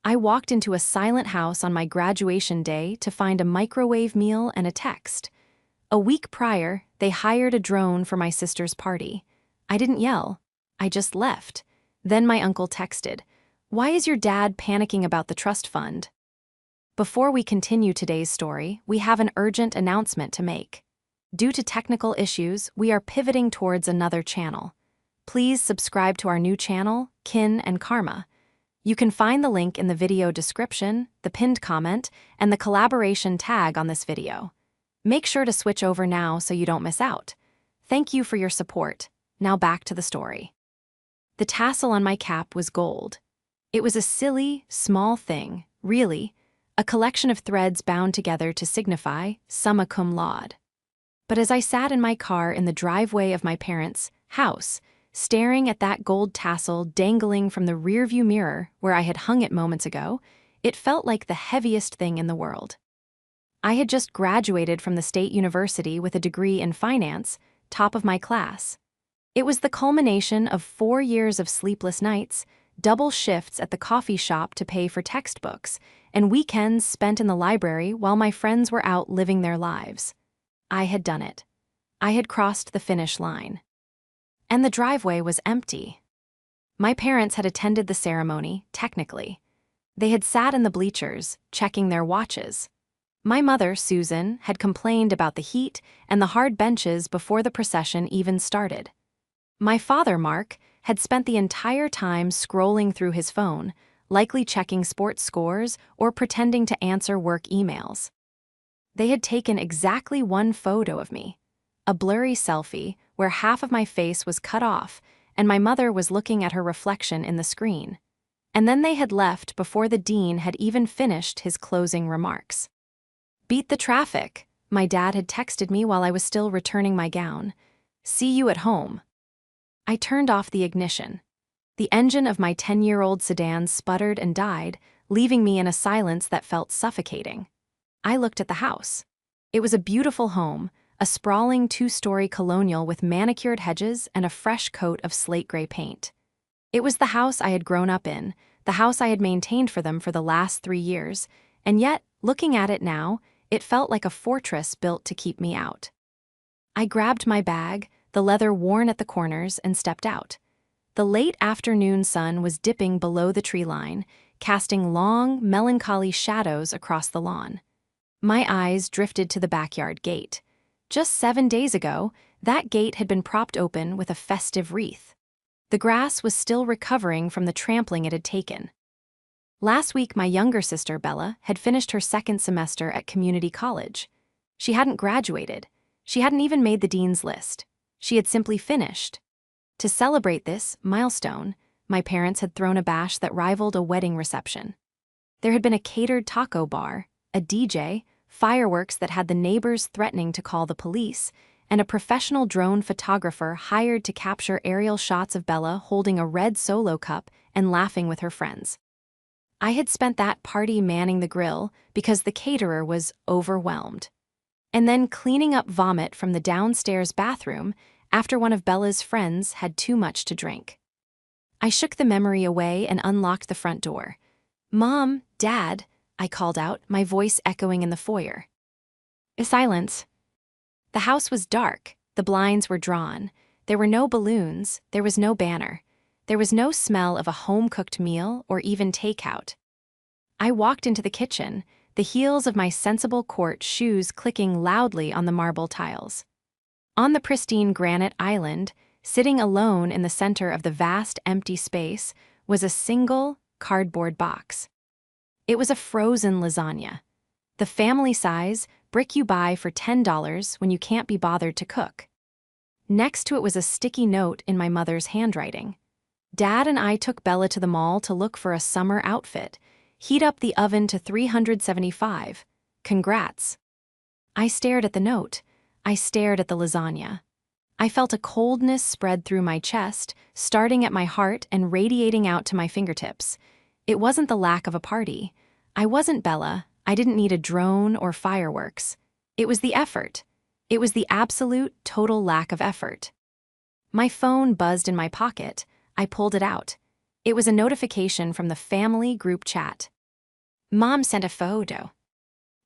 I walked into a silent house on my graduation day to find a microwave meal and a text. A week prior, they hired a drone for my sister's party. I didn't yell. I just left. Then my uncle texted, "Why is your dad panicking about the trust fund?" Before we continue today's story, we have an urgent announcement to make. Due to technical issues, we are pivoting towards another channel. Please subscribe to our new channel, Kin and Karma. You can find the link in the video description, the pinned comment, and the collaboration tag on this video. Make sure to switch over now so you don't miss out. Thank you for your support. Now back to the story. The tassel on my cap was gold. It was a silly, small thing, really, a collection of threads bound together to signify summa cum laude. But as I sat in my car in the driveway of my parents' house, staring at that gold tassel dangling from the rearview mirror where I had hung it moments ago, it felt like the heaviest thing in the world. I had just graduated from the state university with a degree in finance, top of my class. It was the culmination of 4 years of sleepless nights, double shifts at the coffee shop to pay for textbooks, and weekends spent in the library while my friends were out living their lives. I had done it. I had crossed the finish line. And the driveway was empty. My parents had attended the ceremony, technically. They had sat in the bleachers, checking their watches. My mother, Susan, had complained about the heat and the hard benches before the procession even started. My father, Mark, had spent the entire time scrolling through his phone, likely checking sports scores or pretending to answer work emails. They had taken exactly one photo of me, a blurry selfie where half of my face was cut off and my mother was looking at her reflection in the screen. And then they had left before the dean had even finished his closing remarks. "Beat the traffic," my dad had texted me while I was still returning my gown. "See you at home." I turned off the ignition. The engine of my 10-year-old sedan sputtered and died, leaving me in a silence that felt suffocating. I looked at the house. It was a beautiful home, a sprawling 2-story colonial with manicured hedges and a fresh coat of slate gray paint. It was the house I had grown up in, the house I had maintained for them for the last 3 years, and yet, looking at it now, it felt like a fortress built to keep me out. I grabbed my bag, the leather worn at the corners, and stepped out. The late afternoon sun was dipping below the tree line, casting long, melancholy shadows across the lawn. My eyes drifted to the backyard gate. Just 7 days ago, that gate had been propped open with a festive wreath. The grass was still recovering from the trampling it had taken. Last week, my younger sister, Bella, had finished her 2nd semester at community college. She hadn't graduated. She hadn't even made the dean's list. She had simply finished. To celebrate this milestone, my parents had thrown a bash that rivaled a wedding reception. There had been a catered taco bar, a DJ, fireworks that had the neighbors threatening to call the police, and a professional drone photographer hired to capture aerial shots of Bella holding a red Solo cup and laughing with her friends. I had spent that party manning the grill because the caterer was overwhelmed. And then cleaning up vomit from the downstairs bathroom after one of Bella's friends had too much to drink. I shook the memory away and unlocked the front door. "Mom, Dad," I called out, my voice echoing in the foyer. A silence. The house was dark, the blinds were drawn. There were no balloons, there was no banner. There was no smell of a home-cooked meal or even takeout. I walked into the kitchen, the heels of my sensible court shoes clicking loudly on the marble tiles. On the pristine granite island, sitting alone in the center of the vast empty space, was a single cardboard box. It was a frozen lasagna. The family size, brick you buy for $10 when you can't be bothered to cook. Next to it was a sticky note in my mother's handwriting. "Dad and I took Bella to the mall to look for a summer outfit. Heat up the oven to 375. Congrats." I stared at the note. I stared at the lasagna. I felt a coldness spread through my chest, starting at my heart and radiating out to my fingertips. It wasn't the lack of a party. I wasn't Bella. I didn't need a drone or fireworks. It was the effort. It was the absolute, total lack of effort. My phone buzzed in my pocket. I pulled it out. It was a notification from the family group chat. Mom sent a photo.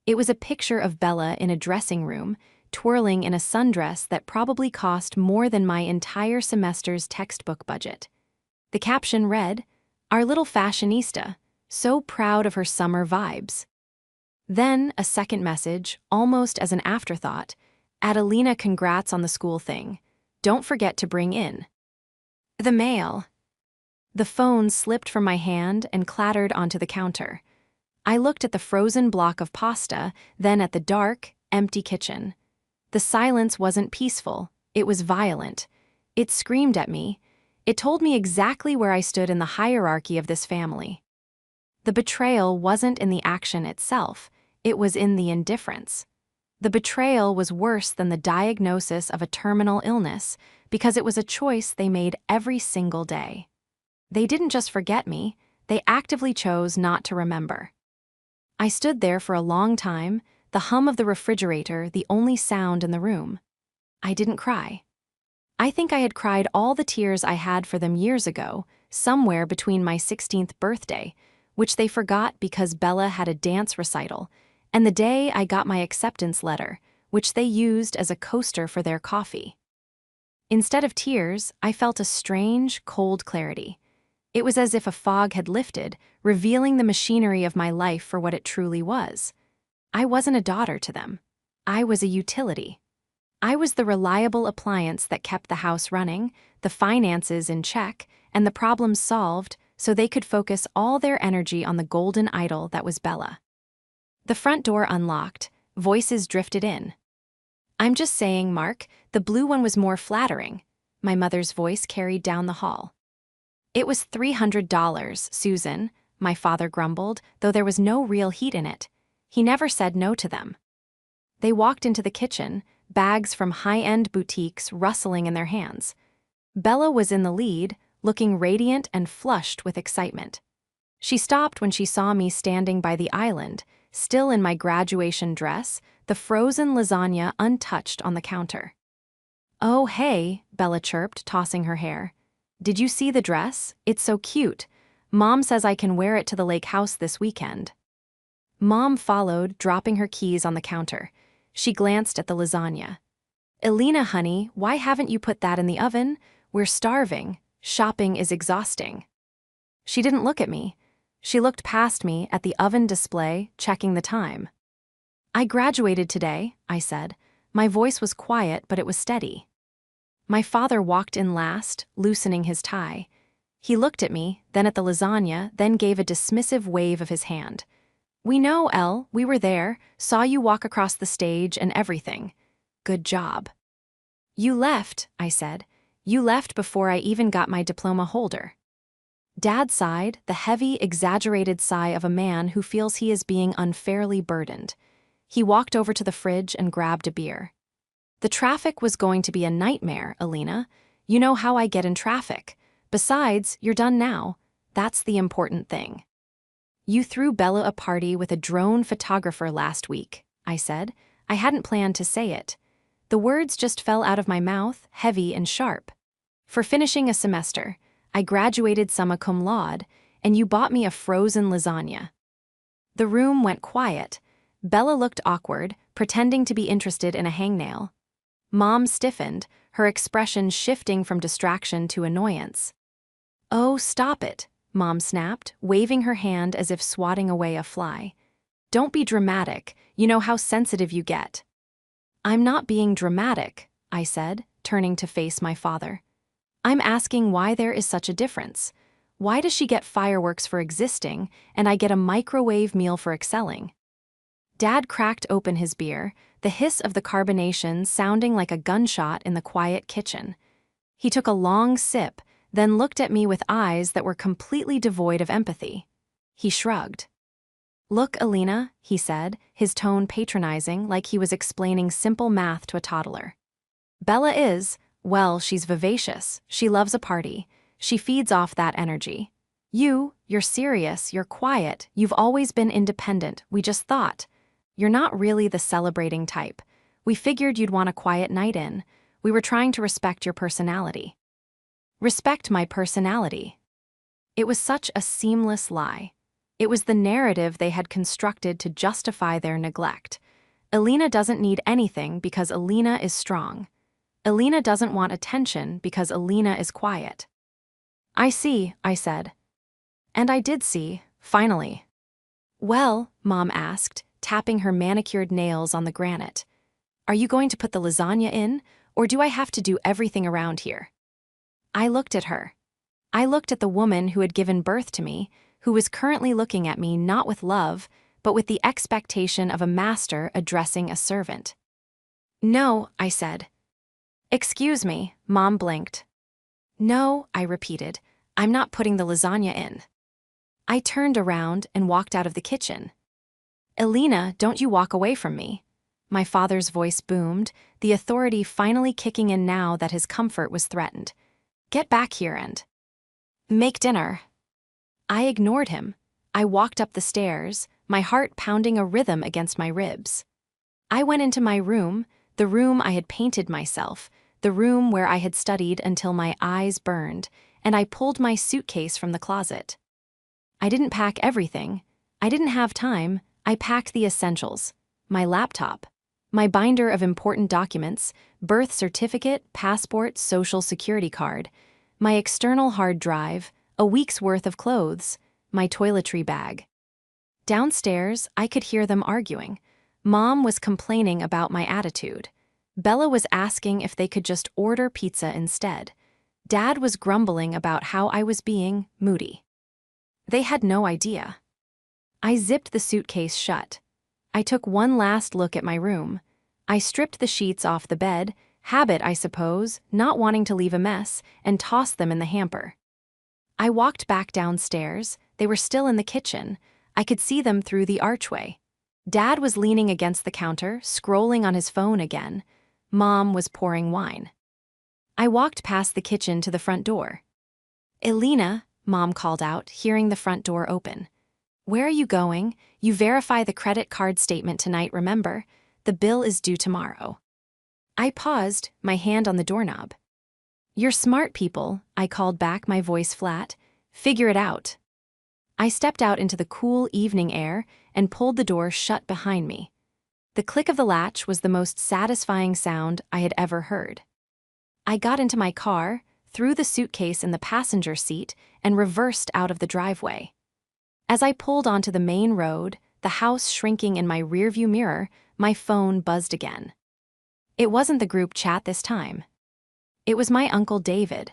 It was a picture of Bella in a dressing room, twirling in a sundress that probably cost more than my entire semester's textbook budget. The caption read, "Our little fashionista, so proud of her summer vibes." Then a second message, almost as an afterthought, "Adelina, congrats on the school thing. Don't forget to bring in the mail." The phone slipped from my hand and clattered onto the counter. I looked at the frozen block of pasta, then at the dark, empty kitchen. The silence wasn't peaceful, it was violent. It screamed at me. It told me exactly where I stood in the hierarchy of this family. The betrayal wasn't in the action itself, it was in the indifference. The betrayal was worse than the diagnosis of a terminal illness because it was a choice they made every single day. They didn't just forget me, they actively chose not to remember. I stood there for a long time, the hum of the refrigerator the only sound in the room. I didn't cry. I think I had cried all the tears I had for them years ago, somewhere between my 16th birthday, which they forgot because Bella had a dance recital, and the day I got my acceptance letter, which they used as a coaster for their coffee. Instead of tears, I felt a strange, cold clarity. It was as if a fog had lifted, revealing the machinery of my life for what it truly was. I wasn't a daughter to them. I was a utility. I was the reliable appliance that kept the house running, the finances in check, and the problems solved so they could focus all their energy on the golden idol that was Bella. The front door unlocked, voices drifted in. "I'm just saying, Mark, the blue one was more flattering," my mother's voice carried down the hall. "It was $300, Susan," my father grumbled, though there was no real heat in it. He never said no to them. They walked into the kitchen, bags from high-end boutiques rustling in their hands. Bella was in the lead, looking radiant and flushed with excitement. She stopped when she saw me standing by the island, still in my graduation dress, the frozen lasagna untouched on the counter. "Oh, hey," Bella chirped, tossing her hair. "Did you see the dress? It's so cute. Mom says I can wear it to the lake house this weekend." Mom followed, dropping her keys on the counter. She glanced at the lasagna. "Elena, honey, why haven't you put that in the oven? We're starving. Shopping is exhausting." She didn't look at me. She looked past me at the oven display, checking the time. "I graduated today," I said. My voice was quiet, but it was steady. My father walked in last, loosening his tie. He looked at me, then at the lasagna, then gave a dismissive wave of his hand. "We know, Elle, we were there, saw you walk across the stage and everything. Good job." "You left," I said. "You left before I even got my diploma holder." Dad sighed, the heavy, exaggerated sigh of a man who feels he is being unfairly burdened. He walked over to the fridge and grabbed a beer. "The traffic was going to be a nightmare, Elena. You know how I get in traffic. Besides, you're done now. That's the important thing." "You threw Bella a party with a drone photographer last week," I said. I hadn't planned to say it. The words just fell out of my mouth, heavy and sharp. "For finishing a semester. I graduated summa cum laude, and you bought me a frozen lasagna." The room went quiet. Bella looked awkward, pretending to be interested in a hangnail. Mom stiffened, her expression shifting from distraction to annoyance. "Oh, stop it," Mom snapped, waving her hand as if swatting away a fly. "Don't be dramatic, you know how sensitive you get." "I'm not being dramatic," I said, turning to face my father. "I'm asking why there is such a difference. Why does she get fireworks for existing, and I get a microwave meal for excelling?" Dad cracked open his beer, the hiss of the carbonation sounding like a gunshot in the quiet kitchen. He took a long sip, then looked at me with eyes that were completely devoid of empathy. He shrugged. "Look, Elena," he said, his tone patronizing like he was explaining simple math to a toddler. "Bella is, well, she's vivacious, she loves a party, she feeds off that energy. You're serious, you're quiet, you've always been independent, we just thought. You're not really the celebrating type. We figured you'd want a quiet night in. We were trying to respect your personality." Respect my personality. It was such a seamless lie. It was the narrative they had constructed to justify their neglect. Alina doesn't need anything because Alina is strong. Alina doesn't want attention because Alina is quiet. I see, I said. And I did see, finally. Well, Mom asked, tapping her manicured nails on the granite. Are you going to put the lasagna in, or do I have to do everything around here? I looked at her. I looked at the woman who had given birth to me, who was currently looking at me not with love, but with the expectation of a master addressing a servant. No, I said. Excuse me, Mom blinked. No, I repeated, I'm not putting the lasagna in. I turned around and walked out of the kitchen. Alina, don't you walk away from me. My father's voice boomed, the authority finally kicking in now that his comfort was threatened. Get back here and make dinner. I ignored him. I walked up the stairs, my heart pounding a rhythm against my ribs. I went into my room, the room I had painted myself, the room where I had studied until my eyes burned, and I pulled my suitcase from the closet. I didn't pack everything. I didn't have time. I packed the essentials. My laptop, my binder of important documents, birth certificate, passport, social security card, my external hard drive, a week's worth of clothes, my toiletry bag. Downstairs, I could hear them arguing. Mom was complaining about my attitude. Bella was asking if they could just order pizza instead. Dad was grumbling about how I was being moody. They had no idea. I zipped the suitcase shut. I took one last look at my room. I stripped the sheets off the bed, habit I suppose, not wanting to leave a mess, and tossed them in the hamper. I walked back downstairs. They were still in the kitchen. I could see them through the archway. Dad was leaning against the counter, scrolling on his phone again. Mom was pouring wine. I walked past the kitchen to the front door. Alina, Mom called out, hearing the front door open. Where are you going? You verify the credit card statement tonight, remember? The bill is due tomorrow. I paused, my hand on the doorknob. You're smart people, I called back, my voice flat. Figure it out. I stepped out into the cool evening air and pulled the door shut behind me. The click of the latch was the most satisfying sound I had ever heard. I got into my car, threw the suitcase in the passenger seat, and reversed out of the driveway. As I pulled onto the main road, the house shrinking in my rearview mirror, my phone buzzed again. It wasn't the group chat this time. It was my Uncle David,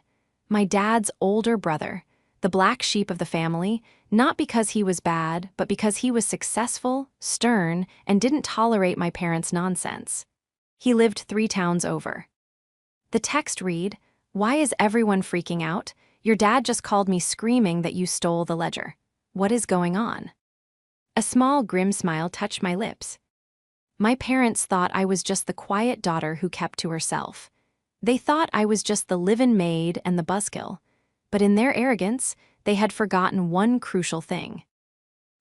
my dad's older brother, the black sheep of the family, not because he was bad, but because he was successful, stern, and didn't tolerate my parents' nonsense. He lived 3 towns over. The text read, "Why is everyone freaking out? Your dad just called me screaming that you stole the ledger. What is going on?" A small grim smile touched my lips. My parents thought I was just the quiet daughter who kept to herself. They thought I was just the live-in maid and the buzzkill. But in their arrogance, they had forgotten one crucial thing.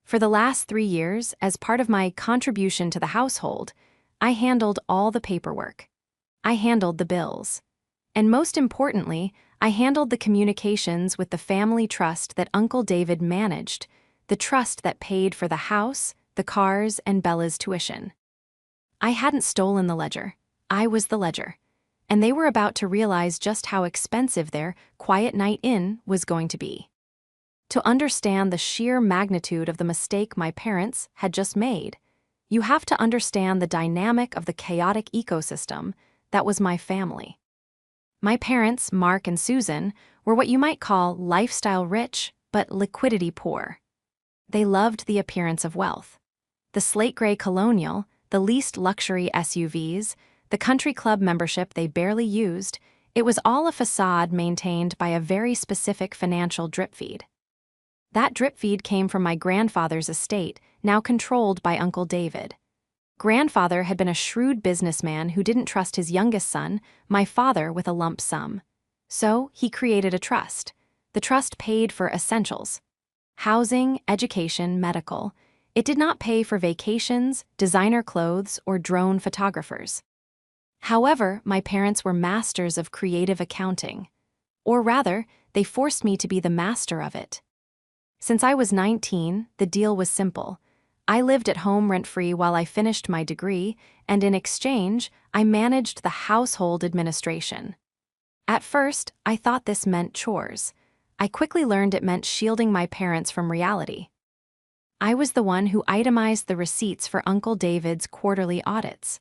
For the last 3 years, as part of my contribution to the household, I handled all the paperwork. I handled the bills. And most importantly, I handled the communications with the family trust that Uncle David managed, the trust that paid for the house, the cars, and Bella's tuition. I hadn't stolen the ledger. I was the ledger. And they were about to realize just how expensive their quiet night in was going to be. To understand the sheer magnitude of the mistake my parents had just made, you have to understand the dynamic of the chaotic ecosystem that was my family. My parents, Mark and Susan, were what you might call lifestyle rich, but liquidity poor. They loved the appearance of wealth. The slate gray Colonial, the least luxury SUVs, the country club membership they barely used, it was all a facade maintained by a very specific financial drip feed. That drip feed came from my grandfather's estate, now controlled by Uncle David. Grandfather had been a shrewd businessman who didn't trust his youngest son, my father, with a lump sum. So he created a trust. The trust paid for essentials: housing, education, medical. It did not pay for vacations, designer clothes, or drone photographers. However, my parents were masters of creative accounting. Or rather, they forced me to be the master of it. Since I was 19, the deal was simple. I lived at home rent-free while I finished my degree, and in exchange, I managed the household administration. At first, I thought this meant chores. I quickly learned it meant shielding my parents from reality. I was the one who itemized the receipts for Uncle David's quarterly audits.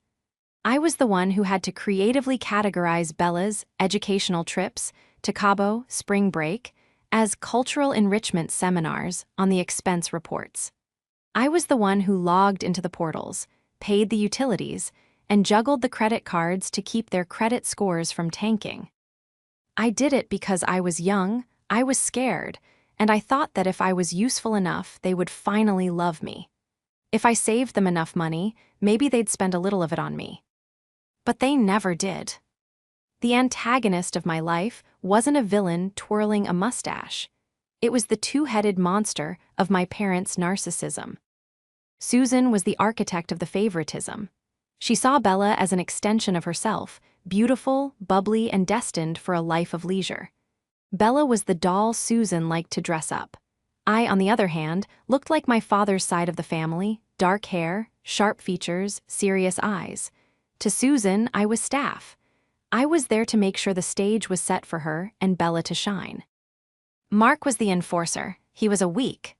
I was the one who had to creatively categorize Bella's educational trips to Cabo spring break as cultural enrichment seminars on the expense reports. I was the one who logged into the portals, paid the utilities, and juggled the credit cards to keep their credit scores from tanking. I did it because I was young, I was scared, and I thought that if I was useful enough, they would finally love me. If I saved them enough money, maybe they'd spend a little of it on me. But they never did. The antagonist of my life wasn't a villain twirling a mustache. It was the two-headed monster of my parents' narcissism. Susan was the architect of the favoritism. She saw Bella as an extension of herself, beautiful, bubbly, and destined for a life of leisure. Bella was the doll Susan liked to dress up. I, on the other hand, looked like my father's side of the family: dark hair, sharp features, serious eyes. To Susan, I was staff. I was there to make sure the stage was set for her and Bella to shine. Mark was the enforcer. He was a weak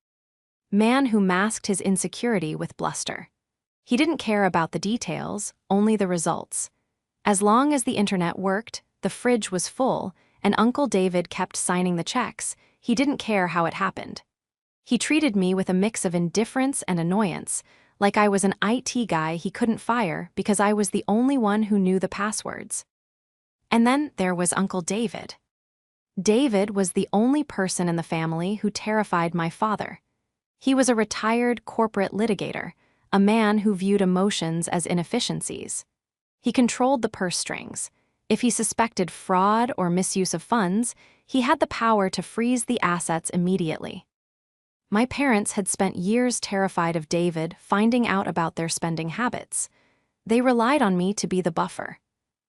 man who masked his insecurity with bluster. He didn't care about the details, only the results. As long as the internet worked, the fridge was full, and Uncle David kept signing the checks, he didn't care how it happened. He treated me with a mix of indifference and annoyance, like I was an IT guy he couldn't fire because I was the only one who knew the passwords. And then there was Uncle David. David was the only person in the family who terrified my father. He was a retired corporate litigator, a man who viewed emotions as inefficiencies. He controlled the purse strings. If he suspected fraud or misuse of funds, he had the power to freeze the assets immediately. My parents had spent years terrified of David finding out about their spending habits. They relied on me to be the buffer.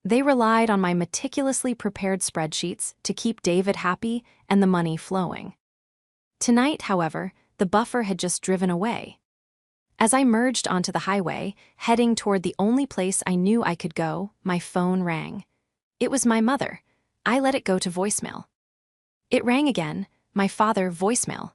They relied on my meticulously prepared spreadsheets to keep David happy and the money flowing. Tonight, however, the buffer had just driven away. As I merged onto the highway, heading toward the only place I knew I could go, my phone rang. It was my mother. I let it go to voicemail. It rang again, my father voicemail.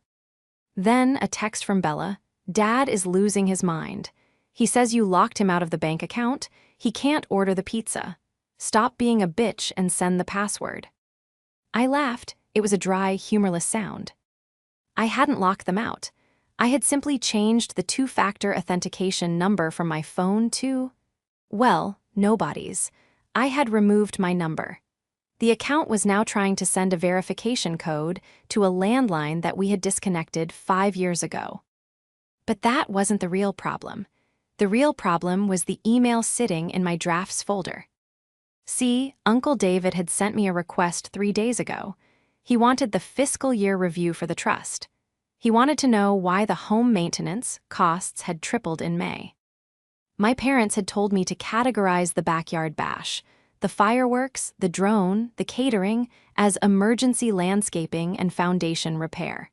Then a text from Bella: "Dad is losing his mind. He says you locked him out of the bank account. He can't order the pizza. Stop being a bitch and send the password." I laughed. It was a dry, humorless sound. I hadn't locked them out. I had simply changed the two-factor authentication number from my phone to, well, nobody's. I had removed my number. The account was now trying to send a verification code to a landline that we had disconnected 5 years ago. But that wasn't the real problem. The real problem was the email sitting in my drafts folder. See, Uncle David had sent me a request 3 days ago. He wanted the fiscal year review for the trust. He wanted to know why the home maintenance costs had tripled in May. My parents had told me to categorize the backyard bash, the fireworks, the drone, the catering, as emergency landscaping and foundation repair.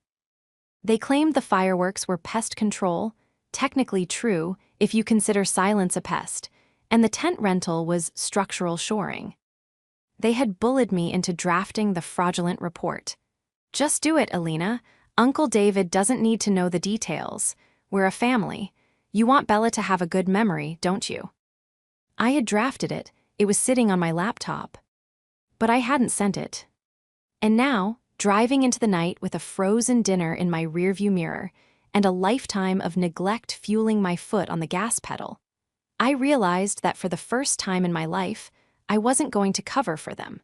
They claimed the fireworks were pest control, technically true if you consider silence a pest, and the tent rental was structural shoring. They had bullied me into drafting the fraudulent report. "Just do it, Alina. Uncle David doesn't need to know the details. We're a family. You want Bella to have a good memory, don't you?" I had drafted it. It was sitting on my laptop. But I hadn't sent it. And now, driving into the night with a frozen dinner in my rearview mirror and a lifetime of neglect fueling my foot on the gas pedal, I realized that for the first time in my life, I wasn't going to cover for them.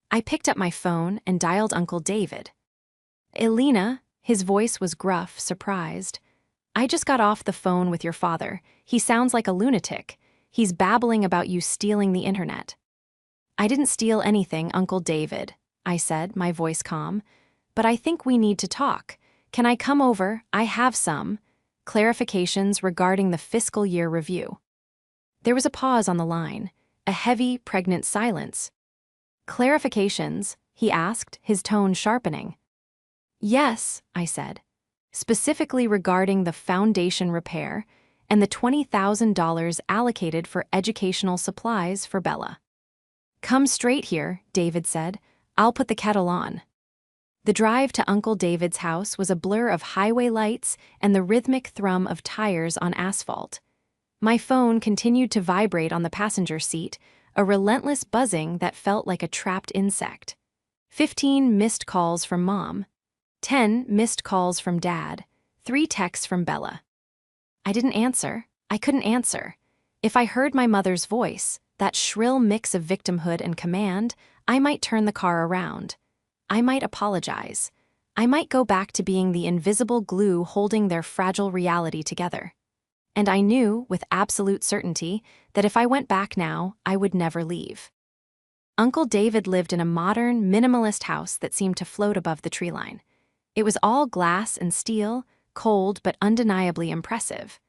I picked up my phone and dialed Uncle David. "Elena," his voice was gruff, surprised. "I just got off the phone with your father. He sounds like a lunatic. He's babbling about you stealing the internet." "I didn't steal anything, Uncle David," I said, my voice calm. "But I think we need to talk. Can I come over? I have some clarifications regarding the fiscal year review." There was a pause on the line, a heavy, pregnant silence. "Clarifications?" he asked, his tone sharpening. "Yes," I said. specifically regarding the foundation repair and the $20,000 allocated for educational supplies for Bella. "Come straight here," David said. "I'll put the kettle on." The drive to Uncle David's house was a blur of highway lights and the rhythmic thrum of tires on asphalt. My phone continued to vibrate on the passenger seat, a relentless buzzing that felt like a trapped insect. 15 missed calls from Mom. 10 missed calls from Dad. 3 texts from Bella. I didn't answer. I couldn't answer. If I heard my mother's voice, that shrill mix of victimhood and command, I might turn the car around. I might apologize. I might go back to being the invisible glue holding their fragile reality together. And I knew, with absolute certainty, that if I went back now, I would never leave. Uncle David lived in a modern, minimalist house that seemed to float above the tree line. It was all glass and steel, cold but undeniably impressive.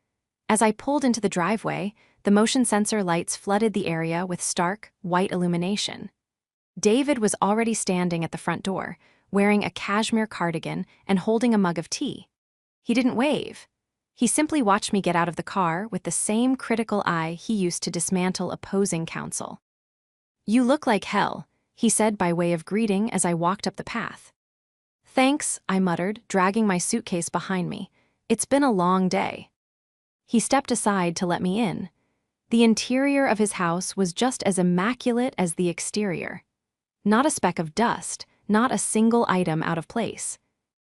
As I pulled into the driveway, the motion sensor lights flooded the area with stark, white illumination. David was already standing at the front door, wearing a cashmere cardigan and holding a mug of tea. He didn't wave. He simply watched me get out of the car with the same critical eye he used to dismantle opposing counsel. "You look like hell," he said by way of greeting as I walked up the path. "Thanks," I muttered, dragging my suitcase behind me. "It's been a long day." He stepped aside to let me in. The interior of his house was just as immaculate as the exterior. Not a speck of dust, not a single item out of place.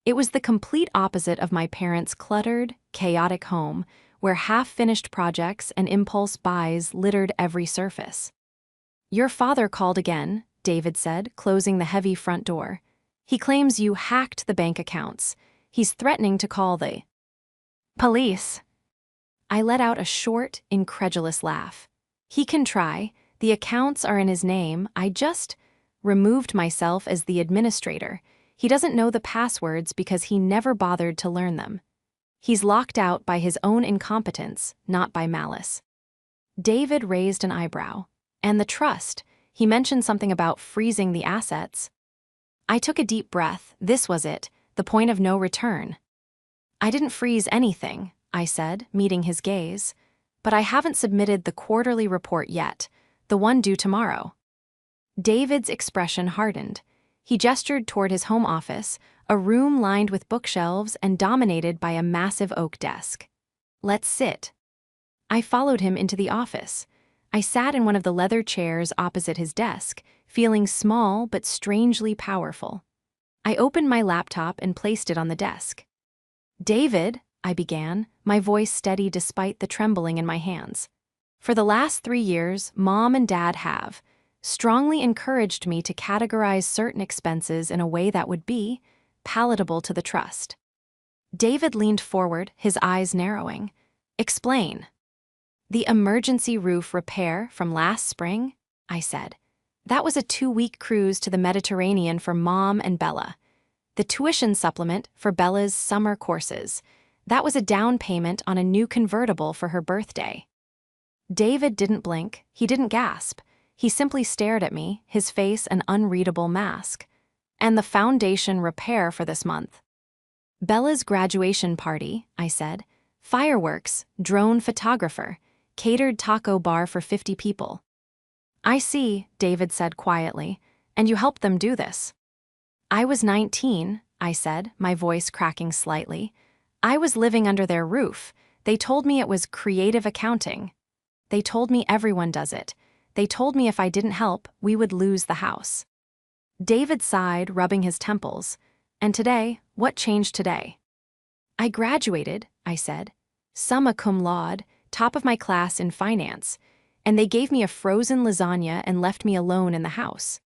It was the complete opposite of my parents' cluttered, chaotic home, where half-finished projects and impulse buys littered every surface. "Your father called again," David said, closing the heavy front door. "He claims you hacked the bank accounts. He's threatening to call the police." I let out a short, incredulous laugh. "He can try. The accounts are in his name. I just removed myself as the administrator. He doesn't know the passwords because he never bothered to learn them. He's locked out by his own incompetence, not by malice." David raised an eyebrow. "And the trust? He mentioned something about freezing the assets." I took a deep breath. This was it, the point of no return. "I didn't freeze anything," I said, meeting his gaze. "But I haven't submitted the quarterly report yet, the one due tomorrow." David's expression hardened. He gestured toward his home office, a room lined with bookshelves and dominated by a massive oak desk. "Let's sit." I followed him into the office. I sat in one of the leather chairs opposite his desk, feeling small but strangely powerful. I opened my laptop and placed it on the desk. "David," I began, my voice steady despite the trembling in my hands. "For the last 3 years, Mom and Dad have strongly encouraged me to categorize certain expenses in a way that would be palatable to the trust." David leaned forward, his eyes narrowing. "Explain." "The emergency roof repair from last spring," I said. "That was a 2-week cruise to the Mediterranean for Mom and Bella. The tuition supplement for Bella's summer courses. That was a down payment on a new convertible for her birthday." David didn't blink, he didn't gasp. He simply stared at me, his face an unreadable mask. "And the foundation repair for this month." "Bella's graduation party," I said. "Fireworks, drone photographer, catered taco bar for 50 people." "I see," David said quietly, "and you helped them do this." "I was 19, I said, my voice cracking slightly. "I was living under their roof. They told me it was creative accounting. They told me everyone does it. They told me if I didn't help, we would lose the house." David sighed, rubbing his temples. "And today, what changed today?" "I graduated," I said. "Summa cum laude, top of my class in finance. And they gave me a frozen lasagna and left me alone in the house."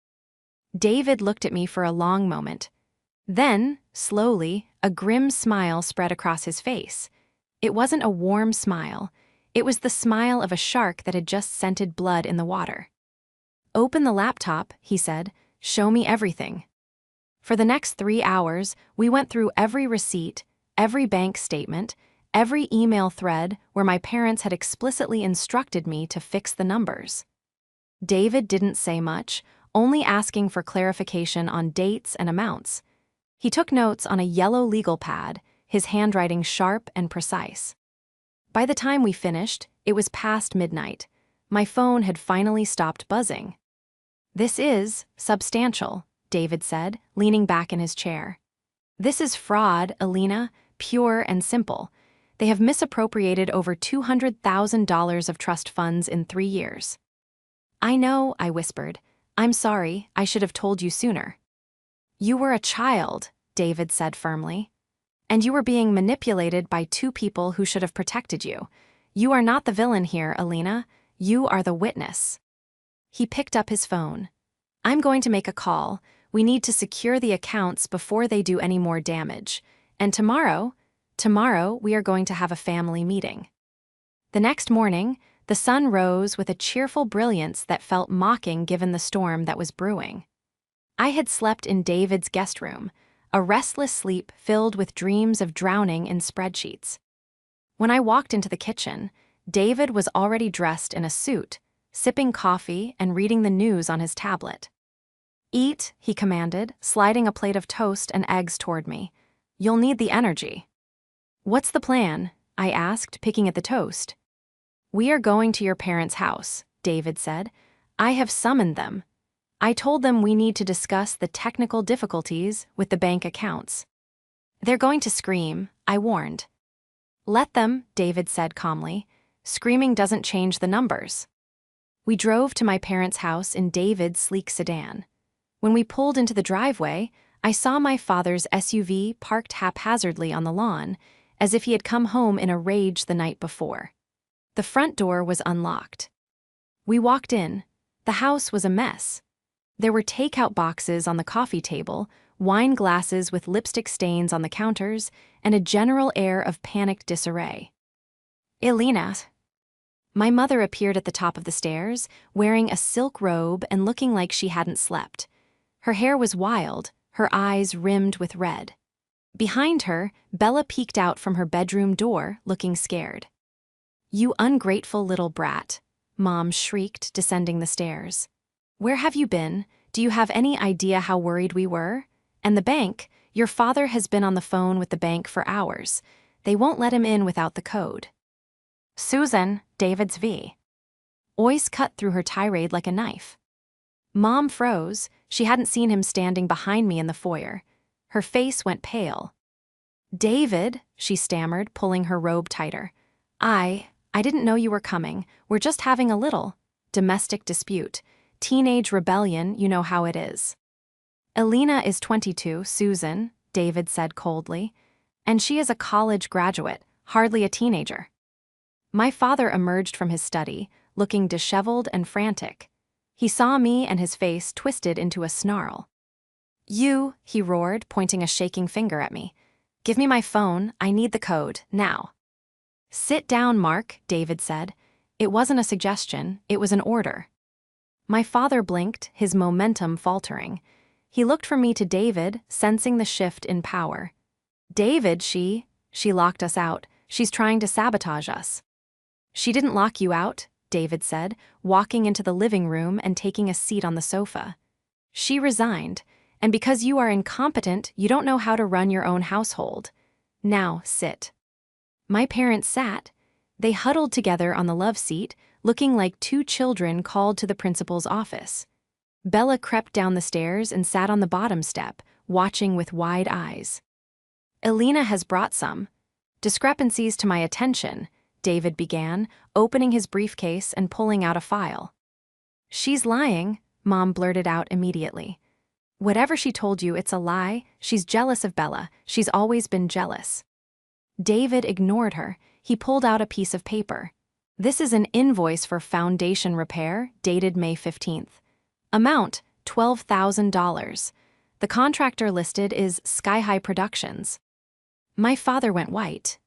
David looked at me for a long moment. Then, slowly, a grim smile spread across his face. It wasn't a warm smile. It was the smile of a shark that had just scented blood in the water. "Open the laptop," he said. "Show me everything." For the next 3 hours, we went through every receipt, every bank statement, every email thread where my parents had explicitly instructed me to fix the numbers. David didn't say much, only asking for clarification on dates and amounts. He took notes on a yellow legal pad, his handwriting sharp and precise. By the time we finished, it was past midnight. My phone had finally stopped buzzing. "This is substantial," David said, leaning back in his chair. "This is fraud, Alina, pure and simple. They have misappropriated over $200,000 of trust funds in 3 years." "I know," I whispered. "I'm sorry, I should have told you sooner." "You were a child," David said firmly. "And you were being manipulated by 2 people who should have protected you. You are not the villain here, Alina. You are the witness." He picked up his phone. "I'm going to make a call. We need to secure the accounts before they do any more damage. And tomorrow we are going to have a family meeting." The next morning, the sun rose with a cheerful brilliance that felt mocking given the storm that was brewing. I had slept in David's guest room, a restless sleep filled with dreams of drowning in spreadsheets. When I walked into the kitchen, David was already dressed in a suit, sipping coffee and reading the news on his tablet. "Eat," he commanded, sliding a plate of toast and eggs toward me. "You'll need the energy." "What's the plan?" I asked, picking at the toast. "We are going to your parents' house," David said. "I have summoned them. I told them we need to discuss the technical difficulties with the bank accounts." "They're going to scream," I warned. "Let them," David said calmly. "Screaming doesn't change the numbers." We drove to my parents' house in David's sleek sedan. When we pulled into the driveway, I saw my father's SUV parked haphazardly on the lawn, as if he had come home in a rage the night before. The front door was unlocked. We walked in. The house was a mess. There were takeout boxes on the coffee table, wine glasses with lipstick stains on the counters, and a general air of panicked disarray. "Alina." My mother appeared at the top of the stairs, wearing a silk robe and looking like she hadn't slept. Her hair was wild, her eyes rimmed with red. Behind her, Bella peeked out from her bedroom door, looking scared. "You ungrateful little brat," Mom shrieked, descending the stairs. "Where have you been? Do you have any idea how worried we were? And the bank, your father has been on the phone with the bank for hours. They won't let him in without the code." "Susan," David's voice cut through her tirade like a knife. Mom froze. She hadn't seen him standing behind me in the foyer. Her face went pale. "David," she stammered, pulling her robe tighter. I didn't know you were coming. We're just having a little domestic dispute. Teenage rebellion, you know how it is." "Alina is 22, Susan," David said coldly. "And she is a college graduate, hardly a teenager." My father emerged from his study, looking disheveled and frantic. He saw me and his face twisted into a snarl. "You," he roared, pointing a shaking finger at me. "Give me my phone. I need the code, now." "Sit down, Mark," David said. It wasn't a suggestion, it was an order. My father blinked, his momentum faltering. He looked from me to David, sensing the shift in power. "David, she locked us out. She's trying to sabotage us." "She didn't lock you out," David said, walking into the living room and taking a seat on the sofa. "She resigned, and because you are incompetent, you don't know how to run your own household. Now, sit." My parents sat. They huddled together on the love seat, looking like 2 children called to the principal's office. Bella crept down the stairs and sat on the bottom step, watching with wide eyes. "Alina has brought some discrepancies to my attention," David began, opening his briefcase and pulling out a file. "She's lying," Mom blurted out immediately. "Whatever she told you, it's a lie. She's jealous of Bella. She's always been jealous." David ignored her. He pulled out a piece of paper. "This is an invoice for foundation repair, dated May 15th. Amount, $12,000. The contractor listed is Sky High Productions." My father went white.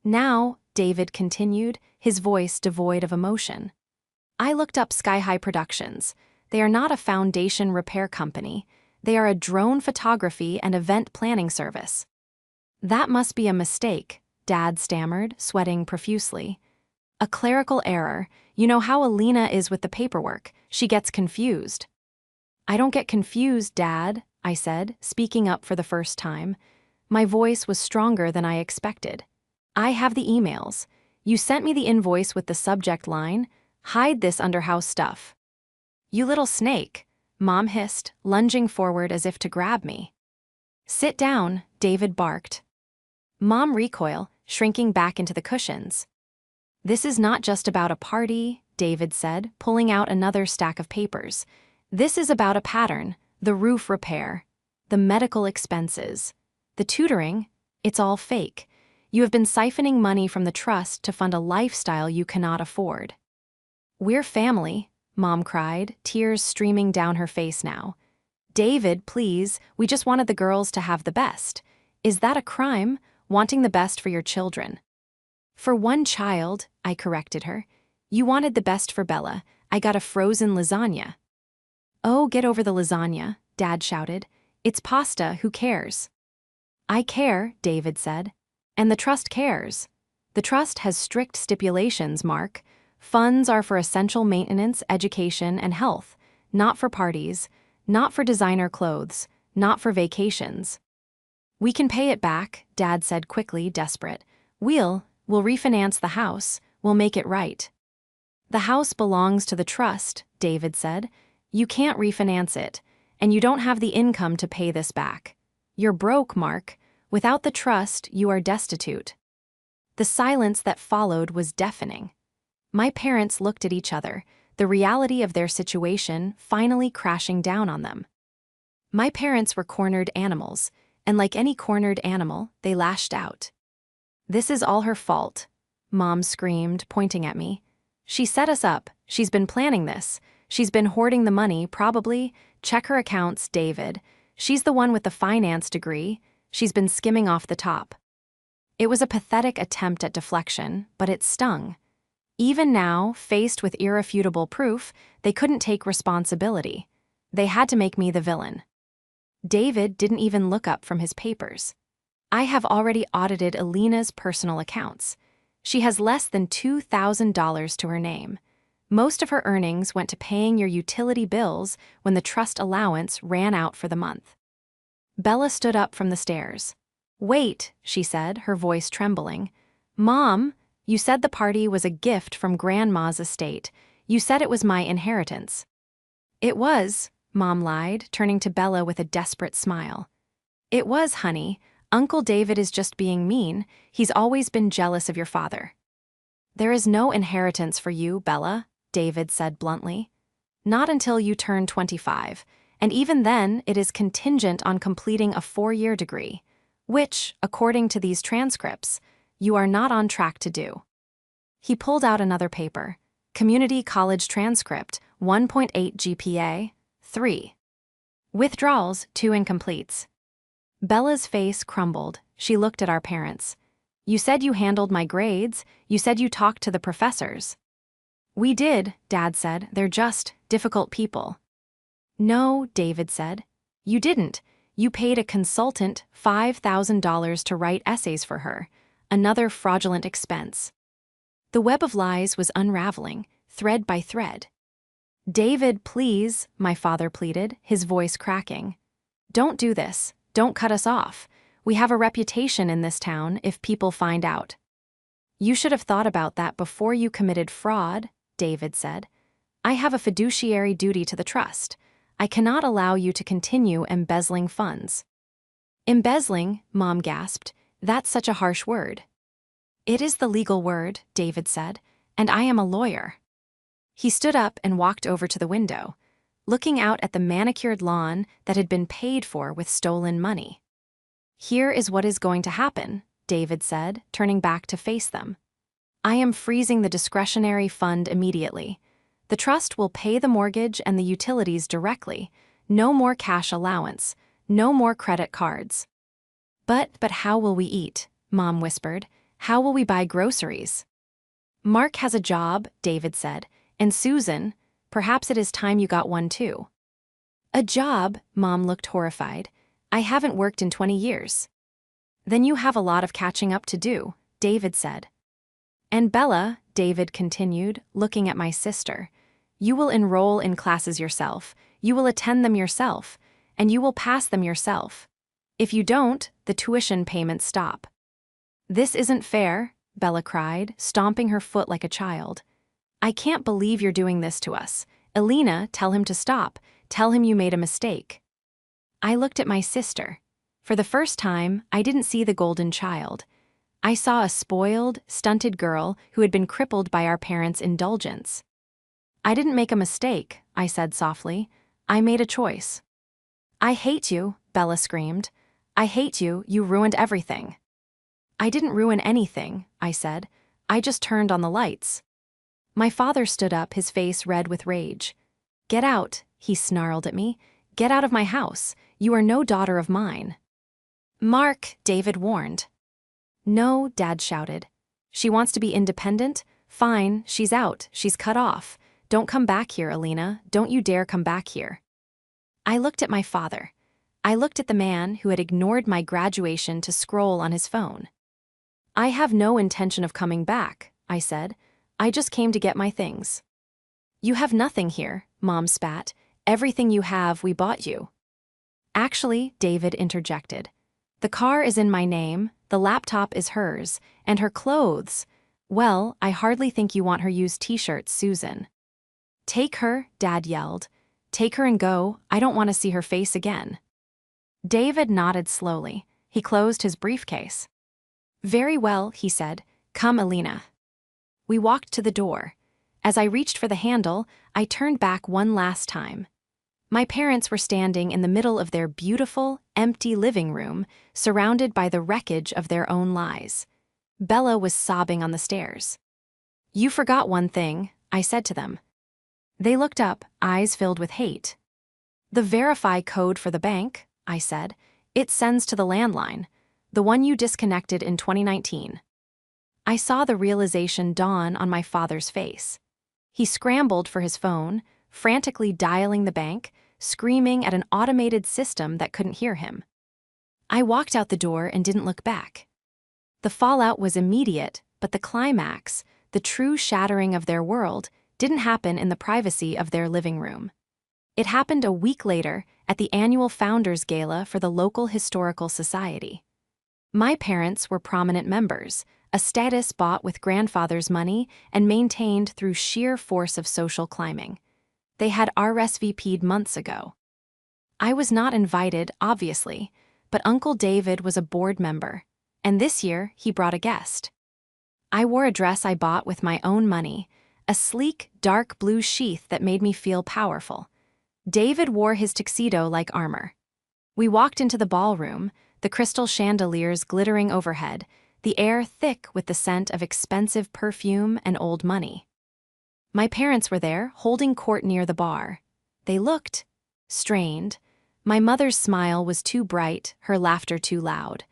"Now," David continued, his voice devoid of emotion, "I looked up Sky High Productions. They are not a foundation repair company. They are a drone photography and event planning service." "That must be a mistake," Dad stammered, sweating profusely. "A clerical error. You know how Alina is with the paperwork. She gets confused." "I don't get confused, Dad," I said, speaking up for the first time. My voice was stronger than I expected. I have the emails. You sent me the invoice with the subject line, "Hide this under house stuff." You little snake, Mom hissed, lunging forward as if to grab me. Sit down, David barked. Mom recoiled, shrinking back into the cushions. This is not just about a party, David said, pulling out another stack of papers. This is about a pattern, the roof repair, the medical expenses, the tutoring. It's all fake. You have been siphoning money from the trust to fund a lifestyle you cannot afford. We're family, Mom cried, tears streaming down her face now. David, please, we just wanted the girls to have the best. Is that a crime, wanting the best for your children? For one child, I corrected her. You wanted the best for Bella. I got a frozen lasagna. Oh, get over the lasagna, Dad shouted. It's pasta, who cares? I care, David said. And the trust cares. The trust has strict stipulations, Mark. Funds are for essential maintenance, education, and health, not for parties, not for designer clothes, not for vacations. We can pay it back, Dad said quickly, desperate. We'll refinance the house, we'll make it right. The house belongs to the trust, David said. You can't refinance it, and you don't have the income to pay this back. You're broke, Mark. Without the trust, you are destitute. The silence that followed was deafening. My parents looked at each other, the reality of their situation finally crashing down on them. My parents were cornered animals, and like any cornered animal, they lashed out. This is all her fault, Mom screamed, pointing at me. She set us up, she's been planning this, she's been hoarding the money, probably. Check her accounts, David. She's the one with the finance degree, she's been skimming off the top. It was a pathetic attempt at deflection, but it stung. Even now, faced with irrefutable proof, they couldn't take responsibility. They had to make me the villain. David didn't even look up from his papers. I have already audited Alina's personal accounts. She has less than $2,000 to her name. Most of her earnings went to paying your utility bills when the trust allowance ran out for the month. Bella stood up from the stairs. Wait, she said, her voice trembling. Mom, you said the party was a gift from Grandma's estate. You said it was my inheritance. It was, Mom lied, turning to Bella with a desperate smile. It was, honey. Uncle David is just being mean. He's always been jealous of your father. There is no inheritance for you, Bella, David said bluntly. Not until you turn 25, and even then it is contingent on completing a 4-year degree, which, according to these transcripts, you are not on track to do. He pulled out another paper. Community college transcript, 1.8 GPA, 3. Withdrawals, 2 incompletes. Bella's face crumbled. She looked at our parents. You said you handled my grades. You said you talked to the professors. We did, Dad said. They're just difficult people. No, David said. You didn't. You paid a consultant $5,000 to write essays for her. Another fraudulent expense. The web of lies was unraveling, thread by thread. David, please, my father pleaded, his voice cracking. Don't do this. Don't cut us off. We have a reputation in this town if people find out. You should have thought about that before you committed fraud, David said. I have a fiduciary duty to the trust. I cannot allow you to continue embezzling funds. Embezzling, Mom gasped. That's such a harsh word. It is the legal word, David said, and I am a lawyer. He stood up and walked over to the window, looking out at the manicured lawn that had been paid for with stolen money. Here is what is going to happen, David said, turning back to face them. I am freezing the discretionary fund immediately. The trust will pay the mortgage and the utilities directly. No more cash allowance. No more credit cards. But how will we eat? Mom whispered. How will we buy groceries? Mark has a job, David said, and Susan, perhaps it is time you got one too. A job? Mom looked horrified. I haven't worked in 20 years. Then you have a lot of catching up to do, David said. And Bella, David continued, looking at my sister, you will enroll in classes yourself, you will attend them yourself, and you will pass them yourself. If you don't, the tuition payments stop. This isn't fair, Bella cried, stomping her foot like a child. I can't believe you're doing this to us. Alina, tell him to stop. Tell him you made a mistake. I looked at my sister. For the first time, I didn't see the golden child. I saw a spoiled, stunted girl who had been crippled by our parents' indulgence. I didn't make a mistake, I said softly. I made a choice. I hate you, Bella screamed. I hate you, you ruined everything. I didn't ruin anything, I said. I just turned on the lights. My father stood up, his face red with rage. Get out, he snarled at me. Get out of my house. You are no daughter of mine. Mark, David warned. No, Dad shouted. She wants to be independent? Fine, she's out, she's cut off. Don't come back here, Alina. Don't you dare come back here. I looked at my father. I looked at the man who had ignored my graduation to scroll on his phone. I have no intention of coming back, I said. I just came to get my things. You have nothing here, Mom spat. Everything you have, we bought you. Actually, David interjected. The car is in my name, the laptop is hers, and her clothes. Well, I hardly think you want her used t-shirts, Susan. Take her, Dad yelled. Take her and go, I don't want to see her face again. David nodded slowly. He closed his briefcase. Very well, he said. Come, Alina. We walked to the door. As I reached for the handle, I turned back one last time. My parents were standing in the middle of their beautiful, empty living room, surrounded by the wreckage of their own lies. Bella was sobbing on the stairs. You forgot one thing, I said to them. They looked up, eyes filled with hate. The verify code for the bank, I said. It sends to the landline, the one you disconnected in 2019. I saw the realization dawn on my father's face. He scrambled for his phone, frantically dialing the bank, screaming at an automated system that couldn't hear him. I walked out the door and didn't look back. The fallout was immediate, but the climax, the true shattering of their world, didn't happen in the privacy of their living room. It happened a week later at the annual Founders Gala for the local historical society. My parents were prominent members, a status bought with grandfather's money and maintained through sheer force of social climbing. They had RSVP'd months ago. I was not invited, obviously, but Uncle David was a board member, and this year he brought a guest. I wore a dress I bought with my own money, a sleek, dark blue sheath that made me feel powerful. David wore his tuxedo like armor. We walked into the ballroom, the crystal chandeliers glittering overhead, the air thick with the scent of expensive perfume and old money. My parents were there, holding court near the bar. They looked strained. My mother's smile was too bright, her laughter too loud.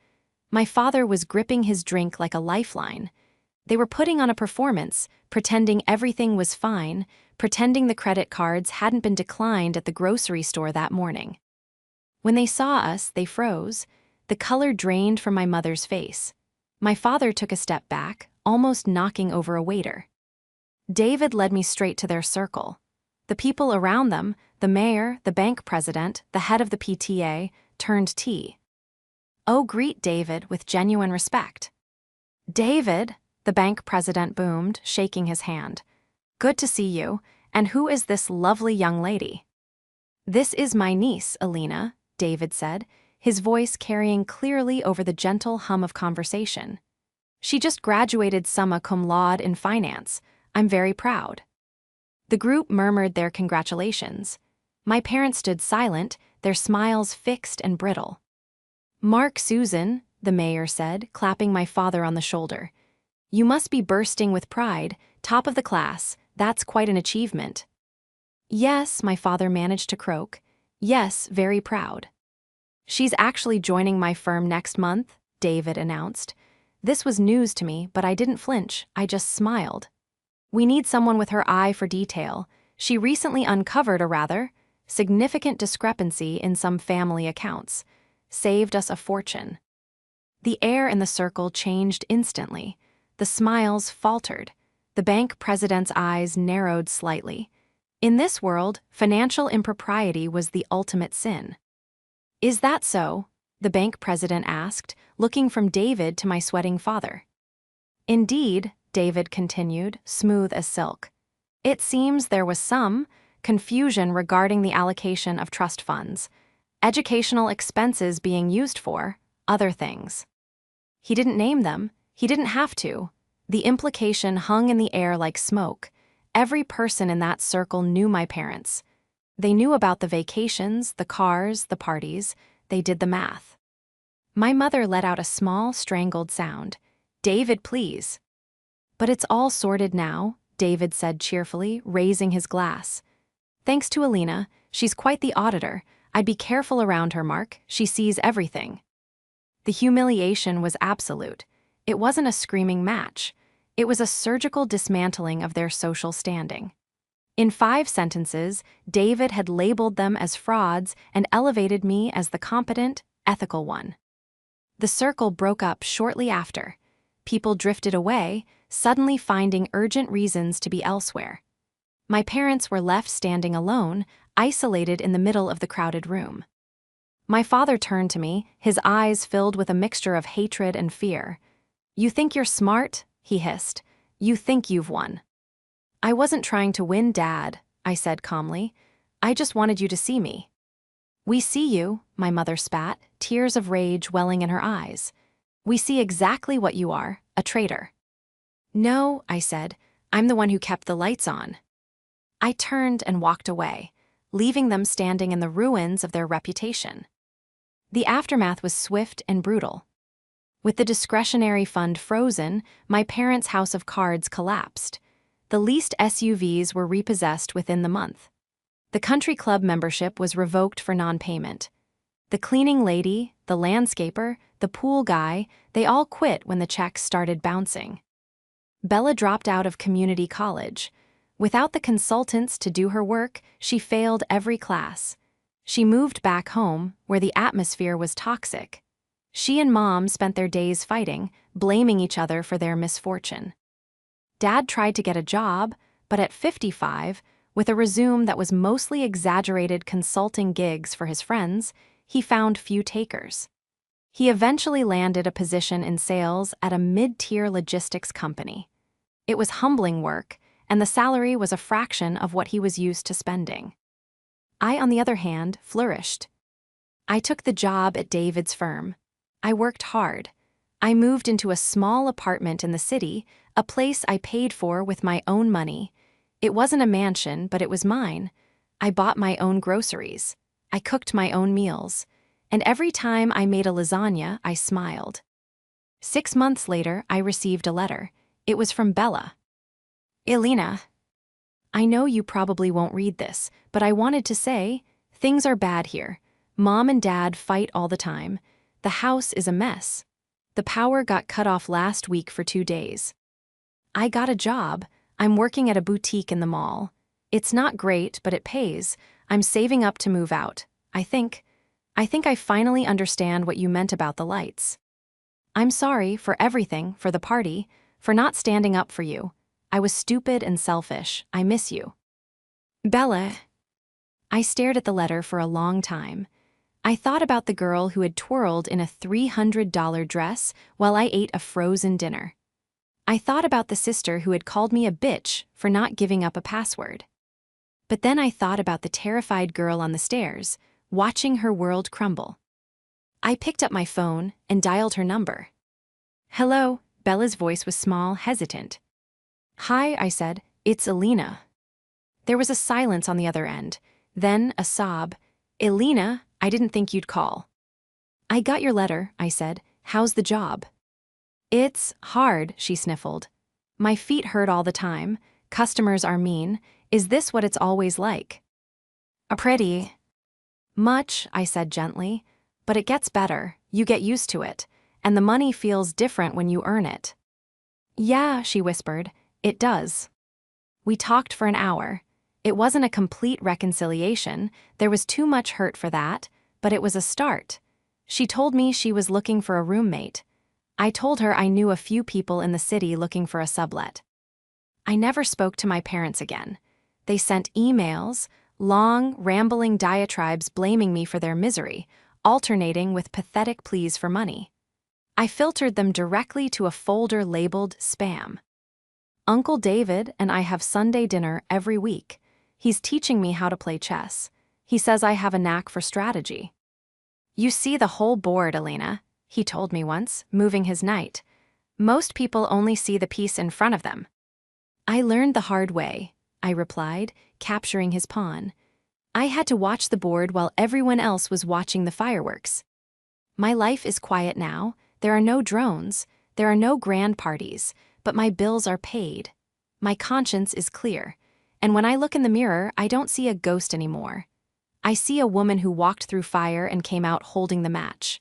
My father was gripping his drink like a lifeline. They were putting on a performance, pretending everything was fine, pretending the credit cards hadn't been declined at the grocery store that morning. When they saw us, they froze. The color drained from my mother's face. My father took a step back, almost knocking over a waiter. David led me straight to their circle. The people around them, the mayor, the bank president, the head of the PTA, turned tea. Oh, greet David with genuine respect. David, the bank president boomed, shaking his hand. Good to see you, and who is this lovely young lady? This is my niece, Alina, David said, his voice carrying clearly over the gentle hum of conversation. She just graduated summa cum laude in finance. I'm very proud. The group murmured their congratulations. My parents stood silent, their smiles fixed and brittle. Mark Susan, the mayor said, clapping my father on the shoulder. You must be bursting with pride, top of the class, that's quite an achievement. Yes, my father managed to croak. Yes, very proud. She's actually joining my firm next month, David announced. This was news to me, but I didn't flinch, I just smiled. We need someone with her eye for detail. She recently uncovered a rather significant discrepancy in some family accounts. Saved us a fortune. The air in the circle changed instantly. The smiles faltered. The bank president's eyes narrowed slightly. In this world, financial impropriety was the ultimate sin. Is that so? the bank president asked, looking from David to my sweating father. Indeed, David continued, smooth as silk. It seems there was some confusion regarding the allocation of trust funds, educational expenses being used for other things. He didn't name them. He didn't have to. The implication hung in the air like smoke. Every person in that circle knew my parents. They knew about the vacations, the cars, the parties. They did the math. My mother let out a small, strangled sound. "David, please." "But it's all sorted now," David said cheerfully, raising his glass. "Thanks to Alina, she's quite the auditor. I'd be careful around her, Mark. She sees everything." The humiliation was absolute. It wasn't a screaming match. It was a surgical dismantling of their social standing. In 5 sentences, David had labeled them as frauds and elevated me as the competent, ethical one. The circle broke up shortly after. People drifted away, suddenly finding urgent reasons to be elsewhere. My parents were left standing alone, isolated in the middle of the crowded room. My father turned to me, his eyes filled with a mixture of hatred and fear. "You think you're smart?" he hissed. "You think you've won." "I wasn't trying to win, Dad," I said calmly. "I just wanted you to see me." "We see you," my mother spat, tears of rage welling in her eyes. "We see exactly what you are, a traitor." "No," I said, "I'm the one who kept the lights on." I turned and walked away, leaving them standing in the ruins of their reputation. The aftermath was swift and brutal. With the discretionary fund frozen, my parents' house of cards collapsed. The leased SUVs were repossessed within the month. The country club membership was revoked for non-payment. The cleaning lady, the landscaper, the pool guy, they all quit when the checks started bouncing. Bella dropped out of community college. Without the consultants to do her work, she failed every class. She moved back home, where the atmosphere was toxic. She and Mom spent their days fighting, blaming each other for their misfortune. Dad tried to get a job, but at 55, with a resume that was mostly exaggerated consulting gigs for his friends, he found few takers. He eventually landed a position in sales at a mid-tier logistics company. It was humbling work, and the salary was a fraction of what he was used to spending. I, on the other hand, flourished. I took the job at David's firm. I worked hard. I moved into a small apartment in the city, a place I paid for with my own money. It wasn't a mansion, but it was mine. I bought my own groceries. I cooked my own meals. And every time I made a lasagna, I smiled. 6 months later, I received a letter. It was from Bella. "Alina, I know you probably won't read this, but I wanted to say, things are bad here. Mom and Dad fight all the time. The house is a mess. The power got cut off last week for 2 days. I got a job. I'm working at a boutique in the mall. It's not great, but it pays. I'm saving up to move out. I think I finally understand what you meant about the lights. I'm sorry for everything, for the party, for not standing up for you. I was stupid and selfish. I miss you. Bella." I stared at the letter for a long time. I thought about the girl who had twirled in a $300 dress while I ate a frozen dinner. I thought about the sister who had called me a bitch for not giving up a password. But then I thought about the terrified girl on the stairs, watching her world crumble. I picked up my phone and dialed her number. "Hello," Bella's voice was small, hesitant. "Hi," I said, "it's Alina." There was a silence on the other end, then a sob. "Alina, I didn't think you'd call." "I got your letter," I said. "How's the job?" "It's hard," she sniffled. "My feet hurt all the time. Customers are mean. Is this what it's always like?" "Pretty much," I said gently. "But it gets better. You get used to it. And the money feels different when you earn it." "Yeah," she whispered. "It does." We talked for an hour. It wasn't a complete reconciliation. There was too much hurt for that, but it was a start. She told me she was looking for a roommate. I told her I knew a few people in the city looking for a sublet. I never spoke to my parents again. They sent emails, long, rambling diatribes blaming me for their misery, alternating with pathetic pleas for money. I filtered them directly to a folder labeled spam. Uncle David and I have Sunday dinner every week. He's teaching me how to play chess. He says I have a knack for strategy. You see the whole board, Elena, he told me once, moving his knight. Most people only see the piece in front of them. I learned the hard way, I replied, capturing his pawn. I had to watch the board while everyone else was watching the fireworks. My life is quiet now. There are no drones. There are no grand parties, but my bills are paid. My conscience is clear. And when I look in the mirror, I don't see a ghost anymore. I see a woman who walked through fire and came out holding the match.